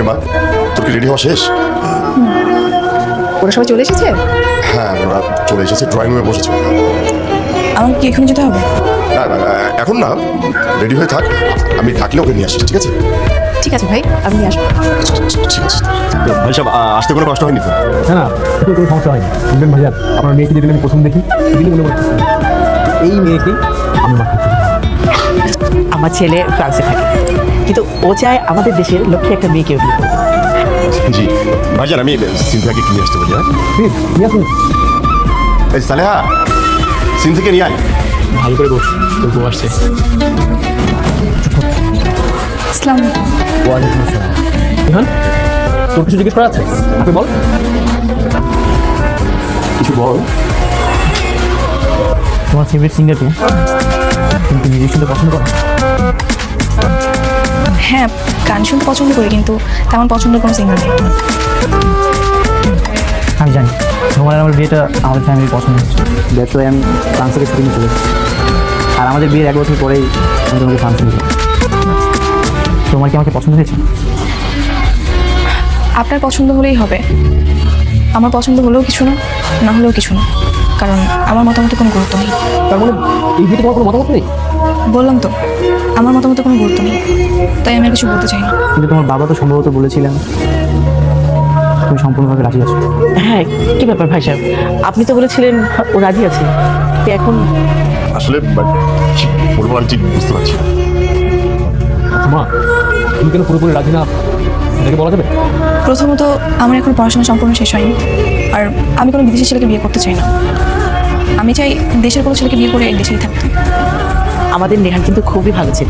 মা, তোর কি রেডি হওয়া শেষ? ওরা সবাই চলে এসেছে? হ্যাঁ, ওরা চলে এসেছে, ড্রয়িং রুমে বসেছে। আমাকে কি এখানে যেতে হবে? না না, এখন না, রেডি হয়ে থাক, আমি ডাকলে ওকে নিয়ে আসিস, ঠিক আছে? ঠিক আছে ভাই, আমি নিয়ে আসবো। ঠিক আছে ভাই সাহেব, আসতে কোনো কষ্ট হয়নি তো? না না, এতে কোনো সমস্যা হয়নি। বুঝলেন ভাইয়া, আপনার মেয়েকে যেদিন আমি প্রথম দেখি সেদিনই মনে করছি এই মেয়েকেই আমি মাকে চিনি। আমার ছেলে ফ্রান্সে থাকে, কিন্তু ও চায় আমাদের দেশের লক্ষ্যে একটা মেয়েকে বিয়ে করবে। জি ভাইজান, আমি সিনথিয়াকে নিয়ে আসতে বলি। হ্যাঁ প্লিজ নিয়ে আসুন। এই সালেহা, সিনথিয়াকে নিয়ে আয়। ভালো করে বস, তোর বউ আসছে। আসসালামু আলাইকুম। ওয়ালাইকুম আসসালাম। ইহান, তোর কিছু জিজ্ঞেস করা আছে? আপনি বল। কিছু বল। তোমার ফেভারিট সিঙ্গারকে তুমি মিউজিক শুনতে পছন্দ করো? হ্যাঁ, গান শুনতে পছন্দ করি, কিন্তু তেমন পছন্দের কোনো সিঙ্গার নেই। আমি জানি তোমার আমার বিয়েটা আমাদের ফ্যামিলির পছন্দ হচ্ছে, দ্যাটস ওয়াই আমি ফ্রান্স থেকে ছুটি নিয়ে চলে এসেছি। আর আমাদের বিয়ের 1 বছর পরেই আমি তোমাকে ফ্রান্সে নিয়ে যাবো। তোমার কি আমাকে পছন্দ হয়েছে? আপনার পছন্দ হলেই হবে। আমার পছন্দ হলেও কিছু না, না হলেও কিছু না, কারণ আমার মতামতে কোনো গুরুত্ব নেই। তার মানে এই বিয়েতে তোমার কোনো মতামত নেই? বললাম তো, আমার মতামতে কোনো গুরুত্ব নেই, তাই আমি আর কিছু বলতে চাই না। কিন্তু তোমার বাবা তো সম্ভবত বলেছিলেন তুমি সম্পূর্ণভাবে রাজি আছো। হ্যাঁ, কি ব্যাপার ভাই সাহেব, আপনি তো বলেছিলেন ও রাজি আছে, তো এখন আসলে কি বলবো আমি ঠিক বুঝতে পারছি না। আচ্ছা মা, তুমি কেন পুরোপুরি রাজি না এটাকে বলা যাবে? প্রথমত, আমার এখন পড়াশোনা সম্পূর্ণ শেষ হয়নি, আর আমি কোনো বিদেশি ছেলেকে বিয়ে করতে চাই না। আমি চাই দেশের কোনো ছেলেকে বিয়ে করে এই দেশেই থাকতে। আমাদের নেহান কিন্তু খুবই ভালো ছিল।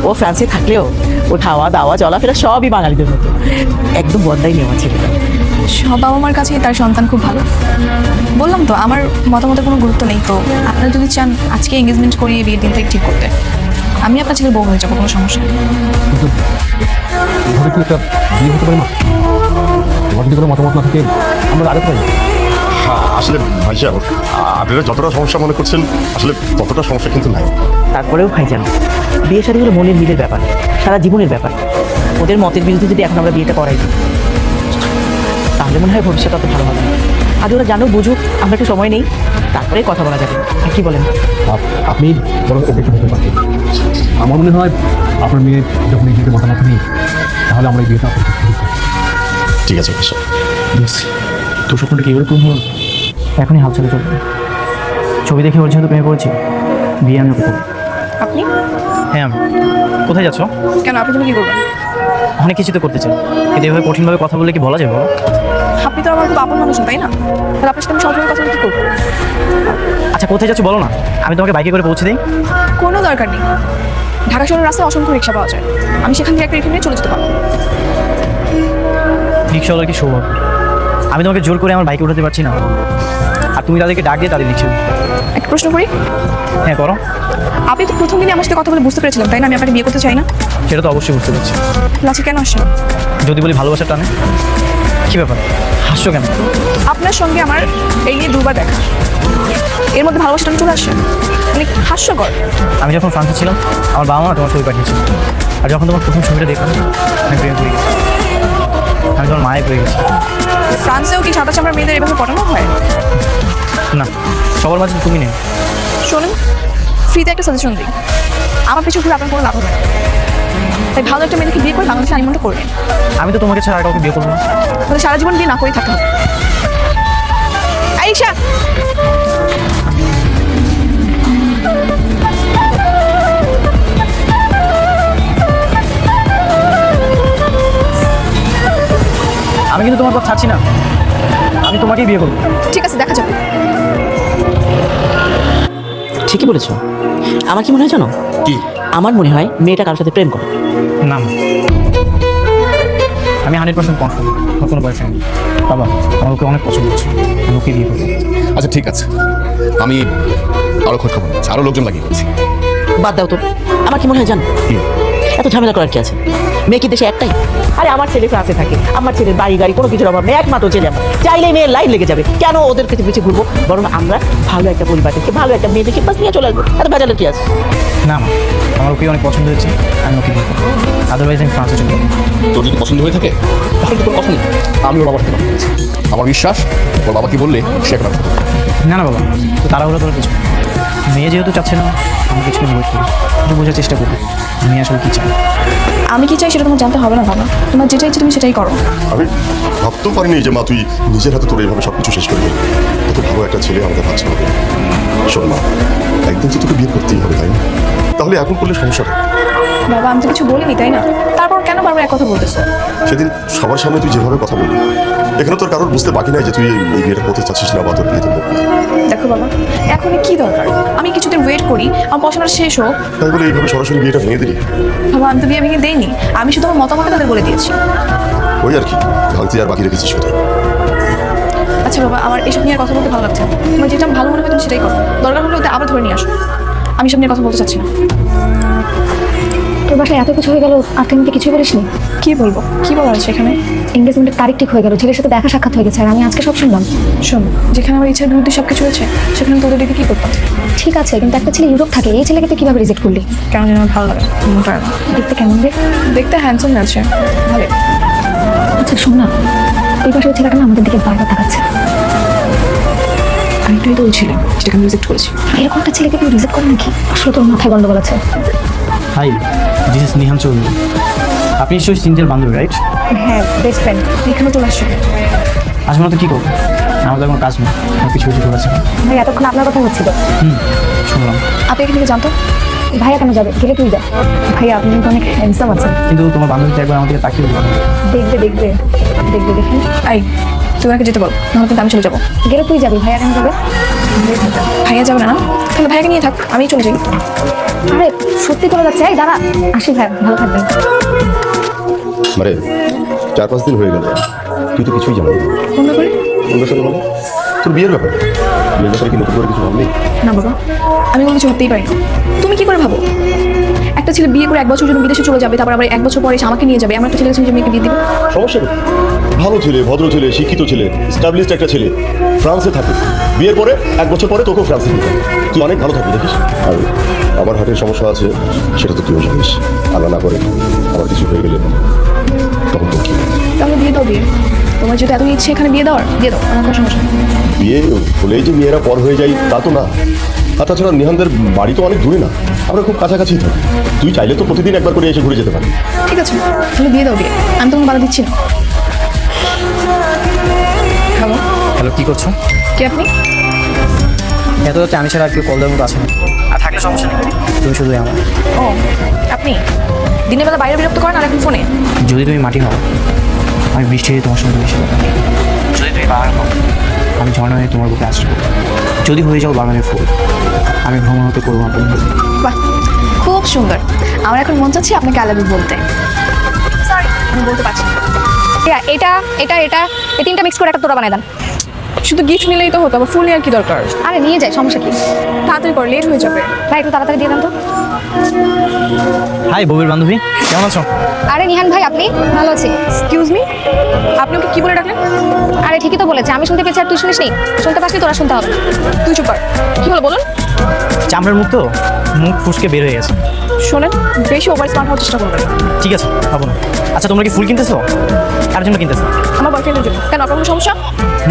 ও ফ্রান্সে থাকলেও ও খাওয়া দাওয়া চলাফেরা সবই বাঙালিদের মতো, একদম বদলাই নেওয়া ছিল। সব বাবা মার কাছেই তার সন্তান খুব ভালো। বললাম তো, আমার মতামতের কোনো গুরুত্ব নেই। তো আপনারা যদি চান আজকে এঙ্গেজমেন্ট করিয়ে বিয়ের দিন থেকে ঠিক করতে, আমি আপনার ছেলের বউ হয়ে যাবো, কোনো সমস্যা নেই। কিন্তু এভাবে কি একটা বিয়ে হতে পারে না? তোমার যদি কোনো মতামত না থাকে আমরা আগে পাই। হ্যাঁ, আসলে ভাই সাহেব, আপনারা যতটা সমস্যা মনে করছেন আসলে ততটা সমস্যা কিন্তু নাই। তারপরেও ভাইজান, বিয়ে শাদী হলো মনের মিলের ব্যাপার, সারা জীবনের ব্যাপার। ওদের মতের বিরুদ্ধে যদি এখন আমরা বিয়েটা করাই দিই, তাহলে মনে হয় ভবিষ্যৎ অত ভালো হবে না। আগে ওরা জানুক বুঝুক, আমরা একটু সময় নেই, তারপরে কথা বলা যাবে। আর কি বলেন? আপনি বরং ওকে হতে পারতেন। আমার মনে হয় আপনার মেয়ে যখন এই বিয়েতে মতামত নেই, তাহলে আমরা এই বিয়েটা করতে পারি। ঠিক আছে ভাই সাহেব। তোর স্বপ্নটা কি এরকম হলো? এখনই হাল ছেড়ে চলবে। ছবি দেখে ওর যেহেতু প্রেমে পড়েছি, বিয়ে আমি ওকে করবো। আপনি হ্যাঁ, আমি কোথায় যাচ্ছ? কেন, আপনি তুমি কি করবেন? অনেক কিছু তো করতে চাই, কিন্তু এভাবে কঠিনভাবে কথা বললে কি বলা যাবে বলো? আপনি তো আমার খুব আপন মানুষ, তাই না? তাহলে আপনার সাথে আমি সহজভাবে কথা বলে কি করবো? আচ্ছা, কোথায় যাচ্ছ বলো না, আমি তোমাকে বাইকে করে পৌঁছে দিই। কোনো দরকার নেই। ঢাকা শহরের রাস্তায় অসংখ্য রিক্সা পাওয়া যায়, আমি সেখান থেকে একটা রিক্সা নিয়ে চলে যেতে পারবো। রিক্সাওয়ালার কি সৌভাগ্য, আমি তোমাকে জোর করে আমার বাইকে উঠাতে পারছি না, আর তুমি তাদেরকে ডাক দিয়ে তাদের রিক্সা। একটা প্রশ্ন করি, হ্যাঁ করো। আপনি তো প্রথম দিনে আমার সাথে কথা বলে বুঝতে পেরেছিলাম, তাই না, আমি আপনাকে বিয়ে করতে চাই না? সেটা তো অবশ্যই বুঝতে পারছি। লাচি কেন আসেন? যদি বলি ভালোবাসার টানে। কি ব্যাপার, হাসছো কেন? আপনার সঙ্গে আমার এই নিয়ে দুবার দেখা, এর মধ্যে ভালোবাসাটা চলে আসে, মানে হাস্যকর। আমি যখন ফ্রান্সে ছিলাম, আমার বাবা মা তোমার ছবি পাঠিয়েছিল, আর যখন তোমার প্রথম ছবিটা দেখলাম আমি প্রেমে পড়ে গেছি, আমি তোমার মায়ে পড়ে গেছি। ফ্রান্সেও কি সাদা চামড়ার মেয়েদের এভাবে পটানো হয়? না, সবার মাঝে তুমি নেই। শোনেন, ফ্রিতে একটা সাজেশন দিই, আমার পিছু ঘুরে আপনার কোনো লাভ হবে না। তাই ভালো একটা মেয়েকে বিয়ে করে বাংলাদেশে হানিমুনটা করবেন। আমি তো তোমাকে ছাড়া আর কাউকে বিয়ে করবো না। তাহলে সারা জীবন বিয়ে না করেই থাকতে হবে। আইশা, আমি কিন্তু তোমার পথ ছাড়ছি না, আমি তোমাকেই বিয়ে করবো। ঠিক আছে, দেখা যাবে। ঠিকই বলেছো। আমার কি মনে হয় জানো? কি? আমার মনে হয় মেয়েটা কারোর সাথে প্রেম করে। না না, আমি 100% কনফার্ম, ওর কোনো বয়ফ্রেন্ড নেই। বাবা, আমার ওকে অনেক পছন্দ হচ্ছে, আমি ওকে বিয়ে করবো। আচ্ছা ঠিক আছে, আমি আরো খোঁজ খবর নিচ্ছি, আরো লোকজন লাগিয়ে দিচ্ছি। বাদ দাও তো, আমার কি মনে হয় জানো? এত ঝামেলা করার কি আছে? মেয়ে কি দেশে একটাই? আরে আমার ছেলে ফ্রান্সে থাকে, আমার ছেলের বাড়ি গাড়ি কোনো কিছুর অভাব নেই, একমাত্র ছেলে আমার। চাইলেই মেয়ের লাইন লেগে যাবে, কেন ওদের কাছে পিছিয়ে ঘুরবো? বরং আমরা ভালো একটা পরিবার থেকে ভালো একটা মেয়ে দেখে বাস নিয়ে চলে আসবো, এত ভেজালের কি আছে? না মা, আমার ওকে অনেক পছন্দ হয়েছে, আমি ওকে বিয়ে করবো। আদারওয়াইজ আমি ফ্রান্সে চলে যাবো। তোর যদি পছন্দ হয়ে থাকে তাহলে তো কোনো কথা নেই, আমি ওর বাবার সাথে কথা বলছি। আমার বিশ্বাস ওর বাবা কি বললে সে একটা কথা বলবে। না না বাবা, তো তাড়াহুড়ো করার কিছু নেই। মেয়ে যেহেতু চাচ্ছে না, আমি কিছু ওয়েট করি, একটু বোঝার চেষ্টা করি মেয়ে আসলে কী চায়। আমি কি চাই সেটা তোমার জানতে হবে না বাবা, তোমার যেটা ইচ্ছে তুমি সেটাই করো। আমি ভাবতেও পারিনি যে মা তুই নিজের হাতে তোর এইভাবে সবকিছু শেষ করে দিবি। এত ভালো একটা ছেলে আমাদের বাচ্চা হবে। শোন মা, একদিন তো তোকে বিয়ে করতেই হবে, তাই না? তাহলে এখন করলে সমস্যাটা? বাবা আমি তো কিছু বলিনি তাই না, তারপর কেন বারবার এক কথা বলতেছো? সেদিন সবার সামনে তুই যেভাবে কথা বললি, এখানে তোর কারোর বুঝতে বাকি নাই যে তুই এই বিয়েটা করতে চাচ্ছিস না বা তোর বিয়েতে লোক নাই। দেখো বাবা, এখন কি দরকার? আমি কিছুদিন ওয়েট করি, আমার পড়াশোনা শেষ হোক। তাই বলে এইভাবে সরাসরি বিয়েটা ভেঙে দিলি? বাবা আমি তো বিয়ে ভেঙে দেইনি, আমি শুধু আমার মতামত তাদের বলে দিয়েছি। ওই আর কি, ভাঙতি আর বাকি রেখেছিস সেটাই। আচ্ছা বাবা, আমার এসব নিয়ে আর কথা বলতে ভালো লাগছে না। তোমার যেটা ভালো মনে হয় তুমি সেটাই করো, দরকার হলে ওদের আবার ধরে নিয়ে আসো। আমি সব নিয়ে কথা বলতে চাচ্ছি না। তোর বাসায় এত কিছু হয়ে গেল, আজকে আমি কিছুই বলিসনি? কি বলবো, কি বলার আছে এখানে? এঙ্গেজমেন্টের তারিখ ঠিক হয়ে গেল, ছেলের সাথে দেখা সাক্ষাৎ হয়ে গেছে, আর আমি আজকে সব শুনলাম। শোন, যেখানে আমার ইচ্ছার বিরুদ্ধে সব কিছু হয়েছে সেখানে তোদের দিকে কি করতাম? ঠিক আছে, কিন্তু একটা ছেলে ইউরোপ থাকে, এই ছেলেকে তুই কিভাবে রিজেক্ট করলি? কেন যেন আমার ভালো লাগে মোটা না। দেখতে কেমন রে? দেখতে হ্যান্ডসাম আছে, ভালো। আচ্ছা শোন না, ওই পাশে ওই ছেলেটা না আমাদের দিকে বারবার তাকাচ্ছে। আমি একটু তো ছিলাম যেটাকে আমি রিজেক্ট করেছি। এরকম একটা ছেলেকে তুই রিজেক্ট করে নাকি? আসলে তোর মাথায় গন্ডগোল আছে। Hi, this is Nihan Chowdhury. আপনি নিশ্চয়ই সিনথিয়ার বান্ধবী, রাইট? হ্যাঁ, বেস্ট ফ্রেন্ড। এখানে চলে আসছে। আজ মনে তো কী করবো, আমাদের কোনো কাজ নেই, আমার কিছু কিছু করেছে। ভাই এতক্ষণ আপনার কথা হচ্ছিল। শুনলাম। আপনি এখান থেকে জানতো? ভাইয়া কেন যাবে? গেলে তুই যা। ভাইয়া আপনি কিন্তু অনেক হ্যান্ডসাম আছেন। কিন্তু তোমার বান্ধবীটা একবার আমাদের তাকিয়ে দিল। দেখবে দেখবে দেখবে দেখেন। আই তুই ওনাকে যেতে বল, নাহলে কিন্তু আমি চলে যাবো। গেলে তুই যাবি, ভাইয়া কেন যাবে? ভাইয়া যাবে না? তাহলে ভাইয়াকে নিয়ে থাক, আমি চলে যাই। আরে সত্যি চলে যাচ্ছে, এই দাঁড়া। আসি ভাই, ভালো থাকবেন। মানে 4-5 দিন হয়ে গেল, তুই তো কিছুই জানিস না। কোন ব্যাপারে? কোন ব্যাপারে মানে? তোর বিয়ের ব্যাপারে। বিয়ের ব্যাপারে কি নতুন করে কিছু ভাবলি? না বাবা, আমি কোনো কিছু ভাবতেই পারি না। তুমি কি করে ভাবো একটা ছেলে বিয়ে করে 1 বছর জন্য বিদেশে চলে যাবে, তারপর আবার 1 বছর পরে এসে আমাকে নিয়ে যাবে? আমার একটা ছেলে কাছে নিজের মেয়েকে বিয়ে দিবে? সমস্যা নেই, ভালো ছেলে, ভদ্র ছেলে, শিক্ষিত ছেলে, স্টাবলিশড একটা ছেলে, ফ্রান্সে থাকে। বিয়ের পরে 1 বছর পরে তোকেও ফ্রান্সে দিবে, তুই অনেক ভালো থাকবি দেখিস। আর আমার হার্টের সমস্যা আছে, সেটা তো তুইও জানিস। আল্লাহ না করে আমার কিছু হয়ে গেলে তখন তো কি? তাহলে বিয়ে দাও, বিয়ে। তোমার যদি এত ইচ্ছে এখানে বিয়ে দেওয়ার, দিয়ে দাও, আমার কোনো সমস্যা নেই। বিয়ে হলেই যে মেয়েরা পর হয়ে যায় তা তো না। আর তাছাড়া নিহানদের বাড়ি তো অনেক দূরে না, আমরা খুব কাছাকাছি থাকি। তুই চাইলে তো প্রতিদিন একবার করে এসে ঘুরে যেতে পারি। ঠিক আছে, তাহলে বিয়ে দাও, বিয়ে। আমি তোমাকে বাধা দিচ্ছি না। হ্যালো, হ্যালো, কী করছো? কে আপনি? এত যাচ্ছে আমি ছাড়া আর কেউ কল দেওয়ার মতো আছে না। আর থাকলে সমস্যা নেই, তুমি শুধুই আমার। ও আপনি দিনের বেলা বাইরে বিরক্ত করেন আর এখন ফোনে? যদি তুমি মাটি হও, আমি বৃষ্টি হয়ে তোমার সঙ্গে মিশে যাবো। যদি তুমি বাগান হও, আমি ঝর্ণা হয়ে তোমার বুকে আসবো। যদি হয়ে যাও বাগানের ফুল, আমি ভ্রমণ হতে করবো আপনার। বাহ, খুব সুন্দর। আমার এখন মন চাচ্ছে আপনাকে আই লাভ ইউ বলতে। সরি, আমি বলতে পারছি না। এটা এটা এটা এই তিনটা মিক্স করে একটা তোরা বানাই দেন। শুধু গিফট নিলেই তো হতো, আবার ফুল নেওয়ার কি দরকার? আরে নিয়ে যাই, সমস্যা কি? তাড়াতাড়ি কর, লেট হয়ে যাবে। ভাই একটু তাড়াতাড়ি দিয়ে দেন তো। হাই বউয়ের বান্ধবী, কেমন আছো? আরে নিহান ভাই, আপনি? ভালো আছি। এক্সকিউজ মি, আপনি ওকে কি বলে ডাকলেন? আরে ঠিকই তো বলেছে, আমি শুনতে পেয়েছি আর তুই শুনিস নি। শুনতে পাসনি, তোরা শুনতে হবে। তুই চুপ কর। কি হলো বলুন? চামড়ার মুখ তো, মুখ ফুসকে বের হয়ে গেছে। শোনেন, বেশি ওভার স্মার্ট হওয়ার চেষ্টা করবেন। ঠিক আছে, পাবো না। আচ্ছা তোমরা কি ফুল কিনতেছো? কার জন্য কিনতেছো? আমার বয়ফ্রেন্ডের জন্য। কেন, আপনার কোনো সমস্যা?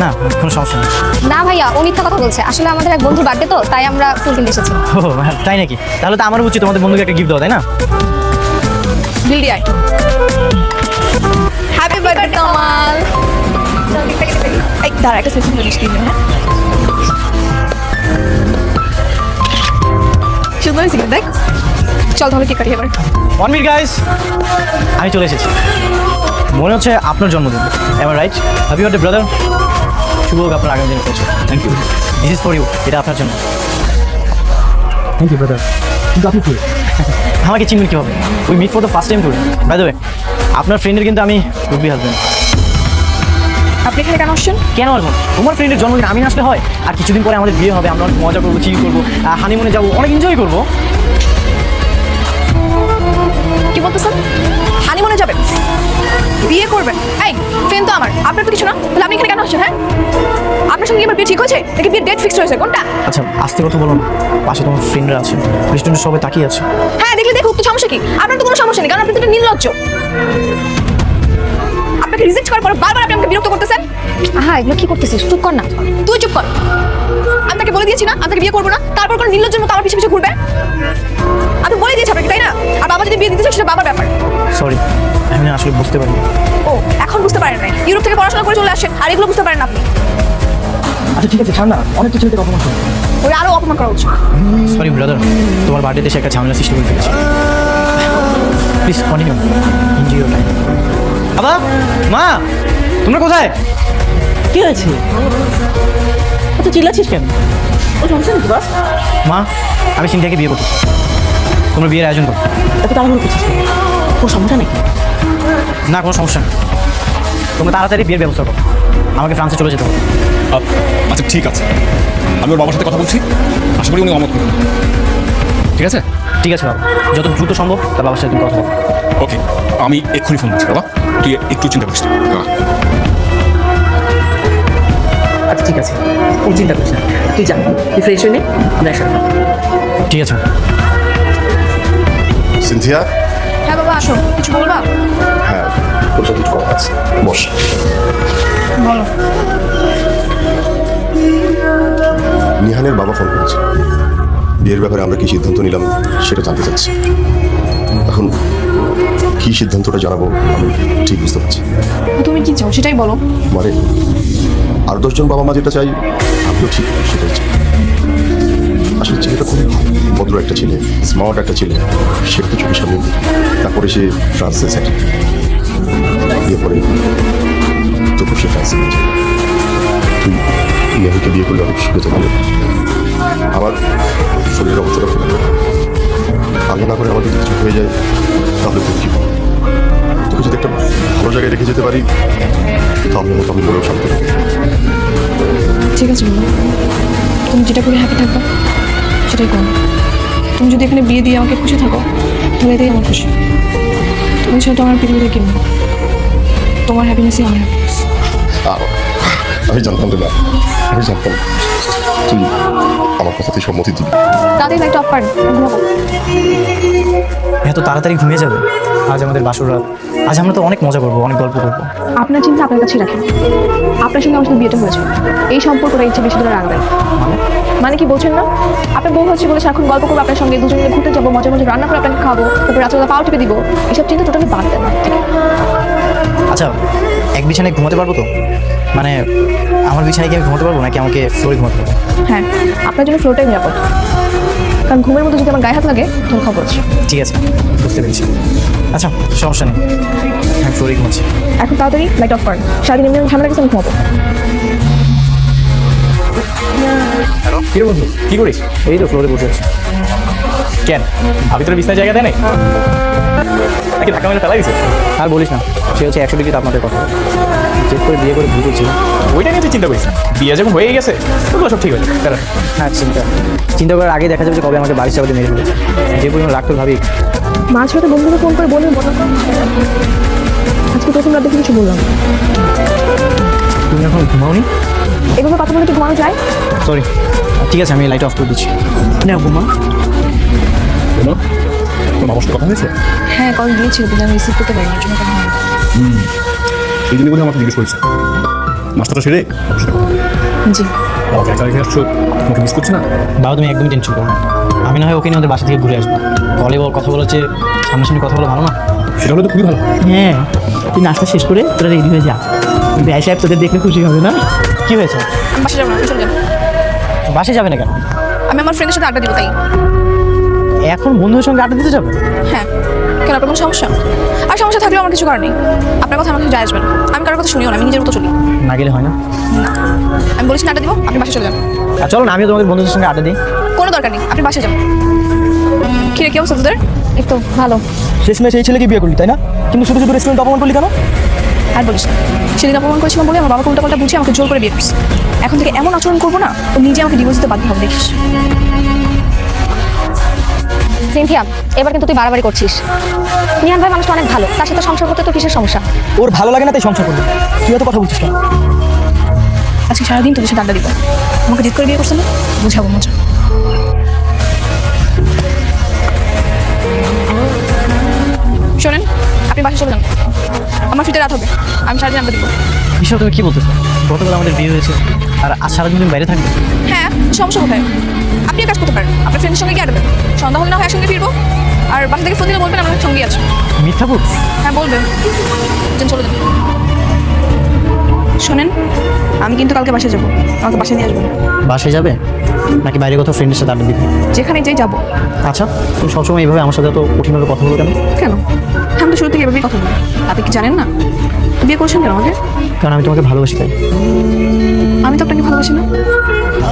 না, কোনো সমস্যা নেই। না ভাইয়া, ও মিথ্যা কথা বলছে। আসলে আমাদের এক বন্ধুর বার্থডে তো, তাই আমরা ফুল কিনতে এসেছি। ও তাই নাকি? তাহলে তো আমার উচিত তোমাদের বন্ধুকে একটা গিফট দেওয়া, তাই না? বিল দিয়ে আয়। Happy birthday Kamal. এই দাঁড়া, একটা সেলফি তুলে দিই। হ্যাঁ, সুন্দর হয়েছে দেখ। চল তাহলে কেক কাটি এবার। 1 মিনিট গাইস, আমি চলে এসেছি। মনে হচ্ছে আপনার জন্মদিন, এবার রাইট? Happy birthday brother. শুভ হোক আপনার আগামী দিনে পৌঁছে। Thank you. This is for you, এটা আপনার জন্য। Thank you brother. কিন্তু আপনি কি আমাকে চিনবেন কীভাবে? We meet for the first time today. By the way, আপনার ফ্রেন্ডের কিন্তু আমি উড বি হাজবেন্ড। আপনি এখানে কেন আসছেন? কেন আসবো? তোমার ফ্রেন্ডের জন্মদিন আমি না আসলে হয়? আর কিছুদিন পরে আমাদের বিয়ে হবে, আমরা অনেক মজা করবো, চিল করবো, হানিমুনে যাবো, অনেক এনজয় করবো। কি বলতেছেন? করবেন? এই ফ্রেন্ড তো আমার, আপনার তো কিছু না, তাহলে আপনি এখানে কেন আসছেন? হ্যাঁ, আপনার সঙ্গে কি আমার বিয়ে ঠিক হয়েছে নাকি বিয়ের ডেট ফিক্স হয়েছে, কোনটা? আচ্ছা আস্তে কথা বলো না, পাশে তোমার ফ্রেন্ডরা আছে, রেস্টুরেন্টে সবাই তাকিয়ে আছে। হ্যাঁ দেখলে দেখুক, তো সমস্যা কি? আপনার তো কোনো সমস্যা নেই, কারণ আপনি তো একটা নির্লজ্জ। আপনাকে রিজেক্ট করার পর বারবার আপনি আমাকে বিরক্ত করতেছেন। হ্যাঁ, এগুলো কি করতেছিস? চুপ কর না। তুই চুপ কর। আমি তাকে বলে দিয়েছি না আমি তাকে বিয়ে করবো না, তারপর কোনো নির্লজ্জের মতো আমার পিছু পিছু ঘুরবে। আমি বলে দিয়েছি আপনাকে, তাই না? আর বাবা যদি বিয়ে দিতে চায় সেটা বাবার ব্যাপার। সরি, আমি না আসলে বুঝতে পারিনি। ও এখন বুঝতে পারেন নাই? ইউরোপ থেকে পড়াশোনা করে চলে আসেন আর এগুলো বুঝতে পারেন না আপনি? আচ্ছা ঠিক আছে, ছাড় না, অনেক তো ছেলেদের অপমান করে। ওই আরো অপমান করা উচিত। সরি ব্রাদার, তোমার বার্থডেতে সে একটা ঝামেলা সৃষ্টি করে ফেলেছি। Please continue, enjoy your time. বাবা, মা, তোমরা কোথায়? কি হয়েছে? এত চিল্লাচ্ছিস কেন? ও সমস্যা নাকি বস? মা, আমি সিনথিয়াকে বিয়ে করতে চাই। তোমরা বিয়ের আয়োজন করো। এত তাড়াহুড়ো করছিস কেন? কোনো সমস্যা নাকি? না কোনো সমস্যা নেই, তোমরা তাড়াতাড়ি বিয়ের ব্যবস্থা করো, আমাকে ফ্রান্সে চলে যেতে হবে। আচ্ছা ঠিক আছে, আমি ওর বাবার সাথে কথা বলছি, আশা করি উনি অমত করবেন। ঠিক আছে? ঠিক আছে বাবা, যত দ্রুত সম্ভব তার বাবার সাথে তুমি কথা বলো। ওকে, আমি এক্ষুনি ফোন করছি বাবা, তুই একটু চিন্তা করিস না। আচ্ছা ঠিক আছে, কোনো চিন্তা করিস না, তুই যা, তুই ফ্রেশ হয়ে নে, আমরা একসাথে। ঠিক আছে। সিনথিয়া, হ্যাঁ বাবা আসো, কিছু বলবা? হ্যাঁ তোর সাথে কিছু কথা আছে, বস। বলো। নিহানের বাবা ফোন করেছে, বিয়ের ব্যাপারে আমরা কি সিদ্ধান্ত নিলাম সেটা জানতে চাচ্ছি। এখন কি সিদ্ধান্তটা জানাবো আমি ঠিক বুঝতে পারছি। তুমি কি চাও সেটাই বলো। মানে আর 10 জন বাবা মা যেটা চাই আমিও ঠিক সেটাই চাই। আসলে ছেলেটা খুব ভদ্র একটা ছেলে, স্মার্ট একটা ছেলে, সেটা তো চোখের সামনে। তারপরে সে ফ্রান্সে সেটেল, বিয়ে করে তবু সে ফ্রান্সে গেছে। তুই মেয়েকে বিয়ে করলে অনেক সুখে থাকবে। আমার শরীরের অবস্থাটা খুব খারাপ। আল্লাহ না করে আমাদের কিছু হয়ে যায় তাহলে তুই কি বল? তোকে যদি একটা ভালো জায়গায় রেখে যেতে পারি তাহলে হয়তো আমি বলেও শান্তি পাবো। ঠিক আছে বলো, তুমি যেটা করে হ্যাপি থাকবে সেটাই করো। তুমি যদি এখানে বিয়ে দিয়ে আমাকে খুশি থাকো তাহলে এটাই আমার খুশি। তুমি ছাড়া তো আমার পৃথিবীতে কেন, তোমার হ্যাপিনেসই আমার হ্যাপিনেস। আমি জানতাম রে না, আমি জানতাম তুই আমার কথাতেই সম্মতি দিবি। তাদের লাইট অফ করেন, ঘুমাবো। এত তাড়াতাড়ি ঘুমিয়ে যাবে? আজ আমাদের বাসর রাত, আজ আমরা তো অনেক মজা করবো, অনেক গল্প করবো। আপনার চিন্তা আপনার কাছেই রাখেন। আপনার সঙ্গে আমার সাথে বিয়েটা হয়েছে, এই সম্পর্কটা ইচ্ছে বেশি দূরে রাখবেন। মানে কি বলছেন না? আপনার বউ হচ্ছে বলে সারাক্ষণ গল্প করবো আপনার সঙ্গে, দুজনে মিলে ঘুরতে যাবো, মজা মজা রান্না করে আপনাকে খাবো, তারপর রাত্রেবেলা পাও টিপে দিব, এসব চিন্তা টোটালি বাদ দেন। আচ্ছা, এক বিছানায় ঘুমাতে পারবো তো? মানে আমার বিছানায় কি আমি ঘুমাতে পারবো নাকি আমাকে ফ্লোরে ঘুমাতে পারবো? হ্যাঁ, আপনার জন্য ফ্লোরটাই নিরাপদ, কারণ ঘুমের মধ্যে যদি আমার গায়ে হাত লাগে তখন খবর আছে। ঠিক আছে, বুঝতে পেরেছি। আচ্ছা সমস্যা নেই, আমি ফ্লোরে ঘুমাচ্ছি। এখন তাড়াতাড়ি লাইট অফ করেন, সারাদিন এমনি ঠান্ডা লাগছে, আমি ঘুমাবো। কি রে বন্ধু, কি করিস? এই তো ফ্লোরে বসে আছি। কেন ভাবি তোর বিছানায় জায়গা দেয় নাই নাকি ধাক্কা মেরে ফেলা গেছে? আর বলিস না, সে হচ্ছে 100 ডিগ্রি তাপমাত্রার কথা চেক করে বিয়ে করে ভুল করছিলাম। ওইটা নিয়ে তুই চিন্তা করিস না, বিয়ে যখন হয়ে গেছে ওগুলো সব ঠিক হয়েছে। হ্যাঁ চিন্তা করার আগে দেখা যাবে যে কবে আমাকে বাড়ির চাপাতে মেরে ফেলেছে। যে পরিমাণ রাখতে ভাবি। মাঝ রাতে বন্ধুকে ফোন করে বলবেন বললাম আজকে প্রথম রাতে কিছু বললাম। তুমি এখন ঘুমাওনি? এভাবে কথা বলে কি ঘুমানো যায়? সরি, ঠিক আছে আমি লাইট অফ করে দিচ্ছি। না ঘুমা। শোনো, তোর বাবার সাথে কথা হয়েছে? হ্যাঁ কল দিয়েছিল কিন্তু আমি রিসিভ করতে পারিনি, জন্য কথা হয়নি। এই জন্য বোধহয় আমাকে জিজ্ঞেস করেছে নাস্তাটা সেরে অবশ্যই কথা বলবে। জি বাবাকে একা রেখে আসছো, তোমাকে মিস করছে না? বাবা তুমি একদমই টেনশন করো না, আমি না হয় ওকে নিয়ে আমাদের বাসা থেকে ঘুরে আসবো। কলে কথা বলা হচ্ছে, সামনাসামনি কথা বলা ভালো না? সেটা হলে তো খুবই ভালো। হ্যাঁ, তুই নাস্তা শেষ করে তোরা রেডি হয়ে যা, ব্যয় সাহেব তোদের দেখলে খুশি হবে না? কি হয়েছে? আমি বাসে যাবো না, আপনি চলে যান। বাসে যাবে না কেন? আমি আমার ফ্রেন্ডের সাথে আড্ডা দিব তাই। এখন বন্ধুদের সঙ্গে আড্ডা দিতে যাবে? হ্যাঁ, কেন আপনার কোনো সমস্যা? আর সমস্যা থাকলেও আমার কিছু করার নেই, আপনার কথা আমার কিছু যায় আসবে না। আমি কারোর কথা শুনিও না, আমি নিজের মতো চলি। না গেলে হয় না? আমি বলেছি না আড্ডা দিব, আপনি বাসে চলে যান। আর চলো না, আমিও তোমাদের বন্ধুদের সঙ্গে আড্ডা দিই। কোনো দরকার নেই, আপনি বাসে যান। কি রে, কি অবস্থা তোদের? এই তো ভালো। শেষমেশ এই ছেলেকে বিয়ে করলি তাই না? কিন্তু শুধু শুধু রেস্টুরেন্ট অপমান করলি কেন? আর বলিস না, সেদিন অপমান করেছিলাম বলে আমার বাবাকে উল্টাপাল্টা বুঝিয়ে আমাকে জোর করে বিয়ে করছে। এখন থেকে এমন আচরণ করবো না, ও নিজে আমাকে ডিভোর্স দিতে বাধ্য হবে, দেখিস। সিনথিয়া, এবার কিন্তু তুই বাড়াবাড়ি করছিস। নিহান ভাই মানুষটা অনেক ভালো, তার সাথে সংসার করতে তো কিসের সমস্যা? ওর ভালো লাগে না তাই সংসার করবে। তুই এত কথা বলছিস কেন? আজকে সারাদিন তোদের সাথে আড্ডা দিব। আমাকে জিদ করে বিয়ে করছে না, বুঝাবো মজা। শোনেন, আপনি বাসায় চলে যান, আমার ফিতে রাত হবে, আমি সারাদিন আড্ডা দিব। ঈশ্বর, তুমি কি বলতেছো? গতকাল আমাদের বিয়ে হয়েছে আর আজ সারাদিন তুমি বাইরে থাকবে? হ্যাঁ, সমস্যা কোথায়? আপনি এক কাজ করতে পারেন, আপনার ফ্রেন্ডের সঙ্গে গিয়ে আড্ডা দেন। সন্ধ্যা হলে না হয় একসঙ্গে ফিরবো। আর বাসা থেকে ফোন দিলে বলবেন আমরা সঙ্গে আছি। মিথ্যা বল? হ্যাঁ বলবেন। চলে যান। শোনেন, আমি কিন্তু কালকে বাসায় যাবো, আমাকে বাসায় নিয়ে আসবেন। বাসায় যাবে নাকি বাইরে কোথাও ফ্রেন্ডের সাথে আড্ডা দিবে? যেখানে যাই যাবো। আচ্ছা, তুমি সবসময় এইভাবে আমার সাথে তো কঠিনভাবে কথা বলো কেন? কেন? আমি তো শুরু থেকে এভাবেই কথা বলি। আপনি কি জানেন না বিয়ে করছেন কেন আমাকে? কারণ আমি তোমাকে ভালোবাসি তাই। আমি তো আপনাকে ভালোবাসি না।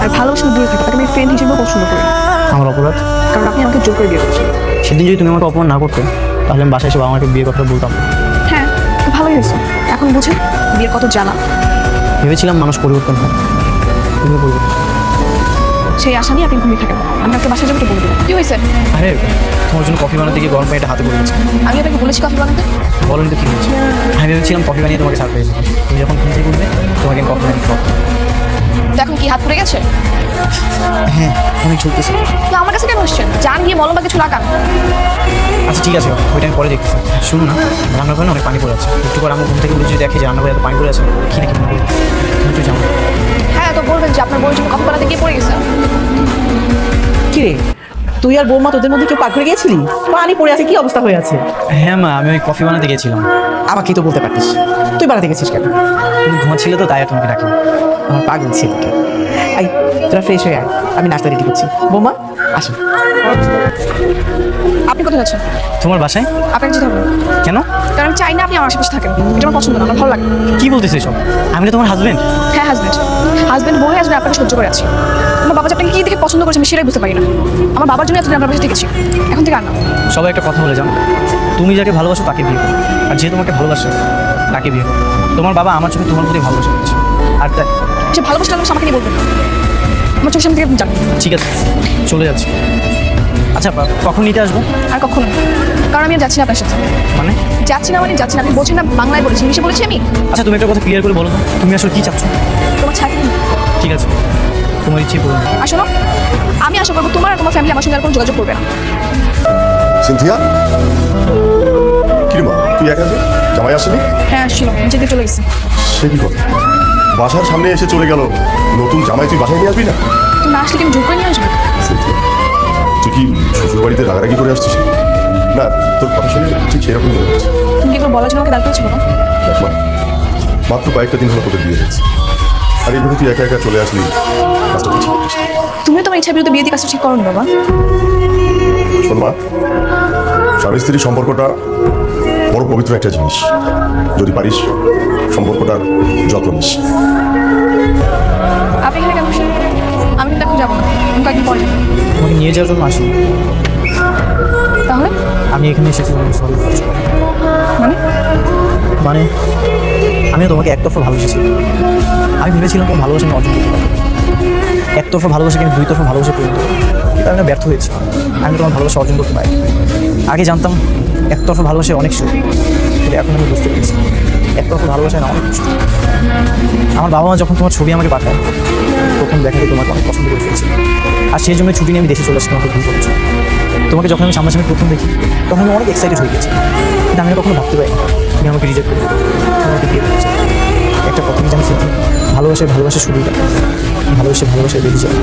আর ভালোবাসা দূরে থাকে, তাকে আমি ফ্রেন্ড হিসেবেও পছন্দ করি না। আমার অপরাধ? কারণ আপনি আমাকে জোর করে বিয়ে করছেন। সেদিন যদি তুমি আমাকে অপমান না করতে তাহলে আমি বাসায় এসে আমাকে বিয়ের কথা বলতাম। হ্যাঁ, তো ভালোই হয়েছে। এখন বুঝে বিয়ের কত জ্বালা। ভেবেছিলাম মানুষ পরিবর্তন হয়, তুমি পরিবর্তন। সেই আশা নিয়ে আপনি ঘুমিয়ে থাকেন। আমি আপনাকে বাসায় যাবো তো বলবো। কি হয়েছে? আরে তোমার জন্য কফি বানাতে গিয়ে গরম পানিটা হাতে পড়ে গেছে। আমি আপনাকে বলেছি কফি বানাতে। বলেন তো কি হয়েছে? আমি ভেবেছিলাম কফি বানিয়ে তোমাকে সারপ্রাইজ দেবো। তুমি যখন ঘুম থেকে উঠবে তোমাকে কফি বানিয়ে খাওয়াবো। তো এখন কি হাত পড়ে গেছে? হ্যাঁ, অনেক চলতেছে। তো আমার কাছে কেন আসছেন? যান গিয়ে মলম বা কিছু লাগান। আচ্ছা ঠিক আছে, ওইটা আমি পরে দেখতেছি। শুনো না, রান্নাঘরে না অনেক পানি পড়ে আছে। একটু পর আমার ঘুম থেকে উঠে যদি দেখে যে রান্নাঘরে এত পানি পড়ে আছে, কি নাকি মনে করি তুমি একটু জানো। হ্যাঁ, তো বলবেন যে আপনার বউয়ের জন্য কফি বানাতে গিয়ে পড়ে গেছে। কি রে, তুই আর বৌমা তোদের মধ্যে কেউ পাক করে গিয়েছিলি? পানি পড়ে আছে, কি অবস্থা হয়ে আছে? হ্যাঁ মা, আমি ওই কফি বানাতে গেছিলাম। আমাকেই তো বলতে পারতিস, তুই বানাতে গেছিস কেন? তুমি ঘুমাচ্ছিলে তো তাই আর তোমাকে ডাকি। আমার পাগল ছেলেকে। এই তোরা ফ্রেশ হয়ে আয়, আমি নাস্তা রেডি করছি। বৌমা আসো। আপনি কোথায় যাচ্ছেন? তোমার বাসায়? আপনাকে যেতে হবে না। কেন? কারণ আমি চাই না আপনি আমার আশেপাশে থাকেন। এটা আমার পছন্দ না, আমার ভালো লাগে না। কি বলতেছো এসব? আমি তো তোমার হাজবেন্ড। হ্যাঁ, হাজবেন্ড বউ হয়ে আসবে, আপনাকে সহ্য করে আছি। আমার বাবা যে আপনাকে কি দেখে পছন্দ করেছে আমি সেটাই বুঝতে পারি না। আমার বাবার জন্য এতদিন আপনার পাশে থেকেছি, এখন থেকে আর না। সবাই একটা কথা বলে যাও, তুমি যাকে ভালোবাসো তাকে বিয়ে করো, আর যে তোমাকে ভালোবাসে তাকে বিয়ে করো। তোমার বাবা আমার চোখে তোমার প্রতি ভালোবাসা করছে, আর তাই। যে ভালোবাসা লাগবে আমাকে নিয়ে বলবেন না। আমার চোখের সামনে থেকে আপনি যান। ঠিক আছে, চলে যাচ্ছি। আচ্ছা কখন নিতে আসবো? আর কখনো না। কারণ আমি আর যাচ্ছি না আপনার সাথে। মানে? যাচ্ছি না মানে যাচ্ছি না। আপনি বলছেন না বাংলায় বলেছি, ইংলিশে বলেছি আমি। আচ্ছা তুমি একটা কথা ক্লিয়ার করে বলো তো, তুমি আসলে কি চাচ্ছ? তোমার ছাড়। ঠিক আছে, তোমার ইচ্ছে বলুন। আসো না, আমি আশা করবো তোমার আর তোমার ফ্যামিলি আমার সঙ্গে আর কোনো যোগাযোগ করবে না। সিনথিয়া, কিরে মা, তুই একা যে? জামাই আসেনি? হ্যাঁ, আসছিল, যেতে চলে গেছে। সে কি কথা? বাসার সামনে এসে চলে গেল, নতুন জামাই তুই বাসায় নিয়ে আসবি না? তুমি না আসলে কি আমি জোর করে নিয়ে আসবো? সিনথিয়া, তুই কি শ্বশুর বাড়িতে রাগারাগি করে আসছিস? না, তোর কথা শুনে ঠিক সেরকম মনে হচ্ছে। তুমি কি এগুলো বলার জন্য আমাকে দাঁড় করেছিল না? দেখ মা, মাত্র কয়েকটা দিন হলো তোদের বিয়ে হয়েছে, আর এইভাবে তুই একা একা চলে আসলি, কাজটা তুই ঠিক করিস নি। তুমিও তোমার ইচ্ছার বিরুদ্ধে বিয়ে দিয়ে কাজটা ঠিক করো না বাবা। শোন মা, স্বামী স্ত্রীর সম্পর্কটা বড় পবিত্র একটা জিনিস। যদি পারিস সম্পর্কটার যত্ন নিস। আপনি এখানে কেন বসে? আমি কিন্তু এখন যাবো না, আমি কয়েকদিন পরে যাবো। তোমাকে নিয়ে যাওয়ার জন্য আসি। তাহলে আমি এখানে এসেছি তোমাকে সরি করছি। মানে মানে আমিও তোমাকে একতরফা ভালোবেসেছি। আমি ভেবেছিলাম তোমার ভালোবাসা আমি অর্জন করতে পারবো। একতরফা ভালোবাসা কিন্তু দুই তরফা ভালোবাসা পরিণত হয়। এটা আমি ব্যর্থ হয়েছি। আমি তোমার ভালোবাসা অর্জন করতে পারি। আগে জানতাম একতরফা ভালোবাসায় অনেক সুখ, কিন্তু এখন আমি বুঝতে পেরেছি একতরফা ভালোবাসায় না অনেক কষ্ট। আমার বাবা মা যখন তোমার ছবি আমাকে পাঠায়, প্রথম দেখাতে তোমাকে অনেক পছন্দ করে ফেলেছি, আর সেই জন্য ছুটি নিয়ে আমি দেশে চলে আসছি। তোমাকে ভুল করেছি। তোমাকে যখন আমি সামনাসামনি প্রথম দেখি তখন আমি অনেক এক্সাইটেড হয়ে গেছি, কিন্তু আমি কখনো ভাবতে পারি তুমি আমাকে রিজেক্ট করে আমাকে বিয়ে করতে চাও। একটা কথা কি জানছি, ভালোবাসা শুরুই থাকে, ভালোবাসায় বেঁধে যায়।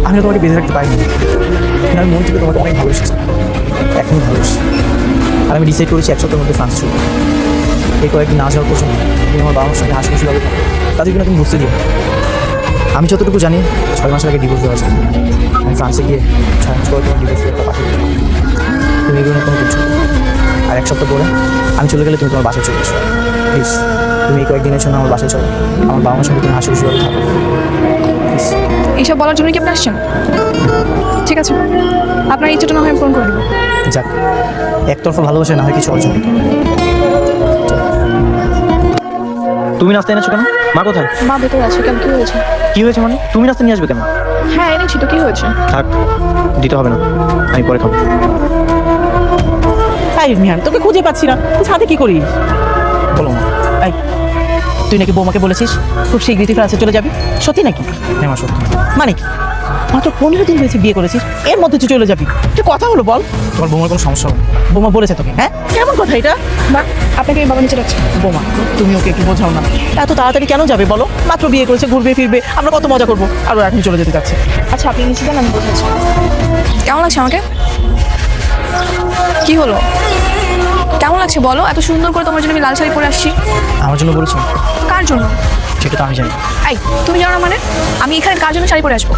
আমি তোমাকে বেঁধে রাখতে পারিনি, কিন্তু আমি মন থেকে তোমাকে অনেক ভালোবেসেছি, এখনই ভালোবাসি। আর আমি ডিসাইড করেছি এক সপ্তাহের মধ্যে ফ্রান্স ছুটব। এই কয়েকদিন না যাওয়ার পর্যন্ত তুমি আমার বাবার সঙ্গে হাসিখুশিভাবে থাকো, তাদের জন্য তুমি বুঝতে দিও। আমি যতটুকু জানি 6 মাসের আগে ডিভোর্স দেওয়া যায়। আমি ফ্রান্সে গিয়ে 6 মাস পরে তোমার ডিভোর্স একটা পাঠিয়ে দেবো। তুমি এগুলো কোনো কিছু, আর এক সপ্তাহ পরে আমি চলে গেলে তুমি তোমার বাসায় চলে এসো। প্লিজ তুমি এই কয়েকদিনের জন্য আমার বাসায় চলো, আমার বাবা মার সঙ্গে তুমি হাসিখুশিভাবে থাকো প্লিজ। এইসব বলার জন্য কি আপনি আসছেন? ঠিক আছে, আপনার ইচ্ছাটা না হয় আমি পূরণ করে দেবো। যাক, একতরফা ভালোবাসা না হয় কিছু অর্জন হতো। তুমি নাস্তা এনেছো কেন? মা কোথায়? মা ভেতরে আছে, কেন কি হয়েছে? কি হয়েছে মানে? তুমি নাস্তা নিয়ে আসবে কেন? হ্যাঁ এনেছি তো, কি হয়েছে? থাক, দিতে হবে না, আমি পরে খাবো। তাই মিয়ান, তোকে খুঁজে পাচ্ছি না, তুই সাথে কি করিস? বলো মা। এই, তুই নাকি বৌমাকে বলেছিস খুব শীঘ্রই তুই ফ্রান্সে চলে যাবি, সত্যি নাকি? হ্যাঁ মা, সত্যি। মানে কি, মাত্র 15 দিন হয়েছে বিয়ে করেছিস, এর মধ্যে তুই চলে যাবি? তুই কথা হলো বল। তোমার বৌমার কোনো সমস্যা হবে? বৌমা বলেছে তোকে? হ্যাঁ, কেমন কথা এটা? মা, আপনাকে বাবা নিচে রাখছে। বৌমা, তুমি ওকে একটু বোঝাও না, এত তাড়াতাড়ি কেন যাবে বলো? মাত্র বিয়ে করেছে, ঘুরবে ফিরবে, আমরা কত মজা করবো, আর ও এখন চলে যেতে চাচ্ছে। আচ্ছা আপনি নিচে যান, আমি বোঝাচ্ছি। কেমন লাগছে আমাকে? কি হলো, কেমন লাগছে বলো? এত সুন্দর করে তোমার জন্য আমি লাল শাড়ি পরে আসছি। আমার জন্য বলেছো? কার জন্য? সেটা তো আমি জানি। এই, তুমি জানো না মানে? আমি এখানে কার জন্য শাড়ি পরে আসবো?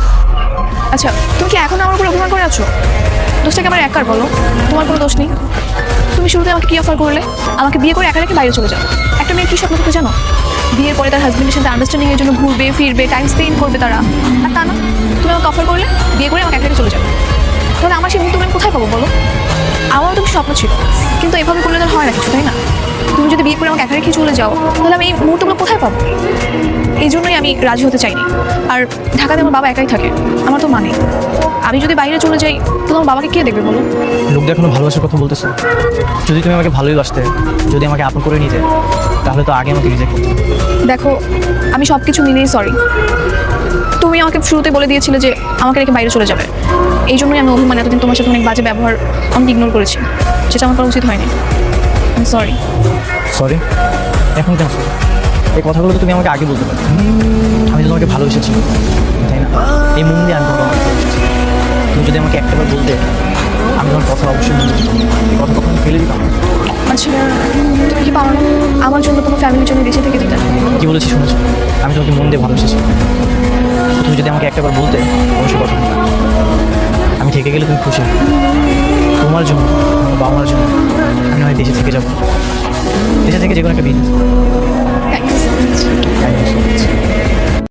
আচ্ছা, তুমি কি এখন আমার উপর অভিমান করে আছো? দোষটা কি আমার একার বলো? তোমার কোনো দোষ নেই। তুমি শুরুতে আমাকে কি অফার করলে? আমাকে বিয়ে করে একা রেখে বাইরে চলে যাও। একটা মেয়ের কি স্বপ্ন থাকে জানো? বিয়ের পরে তার হাজবেন্ডের সাথে আন্ডারস্ট্যান্ডিং এর জন্য ঘুরবে ফিরবে, টাইম স্পেন্ড করবে তারা। আর তা না, তুমি আমাকে অফার করলে বিয়ে করে আমাকে একা রেখে চলে যাবে। তাহলে আমার সেই মুহূর্তগুলো আমি কোথায় পাবো বলো? আমারও তো স্বপ্ন ছিল, কিন্তু এভাবে করলে তো হয় না কিছু, তাই না? তুমি যদি বিয়ে করে আমাকে একা রেখে চলে যাও, তাহলে আমি এই মুহূর্তগুলো কোথায় পাবো? এই জন্যই আমি রাজি হতে চাইনি। আর ঢাকাতে আমার বাবা একাই থাকে, আমার তো মানে আমি যদি বাইরে চলে যাই তো তোমার বাবাকে কে দেখবে বলো? লোক দেখানো ভালোবাসার কথা বলতেছো? যদি তুমি আমাকে ভালোই বাসতে, যদি আমাকে আপন করে নিতে, তাহলে তো আগে আমাকে রিজেক্ট করতে। দেখো, আমি সব কিছু মিলিয়েই সরি। তুমি আমাকে শুরুতে বলে দিয়েছিলে যে আমাকে রেখে বাইরে চলে যাবে, এই জন্যই আমি অভিমান এতদিন তোমার সাথে অনেক বাজে ব্যবহার অনেক ইগনোর করেছি, যেটা আমার করা উচিত হয়নি। সরি। সরি? এখন কেন sorry? এই কথাগুলো তো তুমি আমাকে আগে বলতে পারো। আমি তো তোমাকে ভালোবেসেছি, তাই না? এই মন দিয়ে আমি তোমাকে অনেক ভালোবেসেছি। তুমি যদি আমাকে একটাবার বলতে, আমি তোমার কথা অবশ্যই মনে করতাম, এই কথা কখনো ফেলে দিতাম না। আচ্ছা, তুমি কি পারো না আমার জন্য তোমার ফ্যামিলির জন্য দেশে থেকে দিতে? কি বলেছি শুনেছো? আমি তোমাকে মন দিয়ে ভালোবেসেছি। তুমি যদি আমাকে একটাবার বলতে, অবশ্যই কথা বলতাম। আমি থেকে গেলে তুমি খুশি হবে। তোমার জন্য, আমার বাবা মার জন্য আমি হয় দেশে থেকে যাবো, দেশে থেকে যে কোনো একটা বিয়ে। Thank you so much.